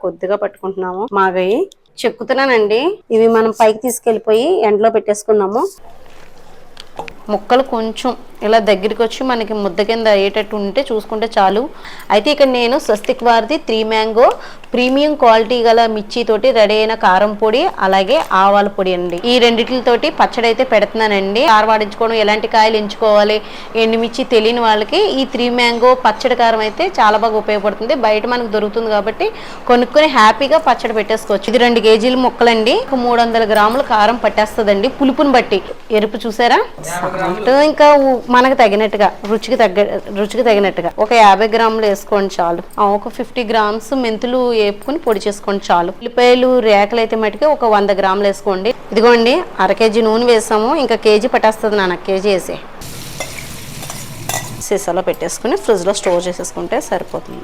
కొద్దిగా పట్టుకుంటున్నాము. మాగయి చెక్కుతున్నానండి. ఇవి మనం పైకి తీసుకెళ్ళిపోయి ఎండలో పెట్టేసుకున్నాము. ముక్కలు కొంచెం ఇలా దగ్గరికి వచ్చి మనకి ముద్ద కింద అయ్యేటట్టు ఉంటే చూసుకుంటే చాలు. అయితే ఇక్కడ నేను స్వస్తిక్ వారిది 3 మ్యాంగో ప్రీమియం క్వాలిటీ గల మిర్చితోటి రెడీ అయిన కారం పొడి అలాగే ఆవాల పొడి అండి. ఈ రెండిటితోటి పచ్చడి అయితే పెడుతున్నానండి. కారం వాడించుకోవడం, ఎలాంటి కాయలు ఎంచుకోవాలి, ఎండుమిర్చి తెలియని వాళ్ళకి ఈ 3 మ్యాంగో పచ్చడి కారం అయితే చాలా బాగా ఉపయోగపడుతుంది. బయట మనకు దొరుకుతుంది కాబట్టి కొనుక్కొని హ్యాపీగా పచ్చడి పెట్టేసుకోవచ్చు. ఇది 2 కేజీల ముక్కలండి. 300 గ్రాముల కారం పట్టేస్తుందండి పులుపుని బట్టి. ఎరుపు చూసారా, ఇంకా మనకు తగినట్టుగా రుచికి తగినట్టుగా ఒక 50 గ్రాములు వేసుకోండి చాలు. ఒక 50 గ్రామ్స్ మెంతులు వేపుకొని పొడి చేసుకోండి చాలు. ఉల్లిపాయలు రేకలు అయితే మటుకి ఒక 100 గ్రాములు వేసుకోండి. ఇదిగోండి 1/2 కేజీ నూనె వేసాము. ఇంకా కేజీ పట్టేస్తుంది నాన్న. కేజీ వేసి సీసాలో పెట్టేసుకుని ఫ్రిడ్జ్లో స్టోర్ చేసేసుకుంటే సరిపోతుంది.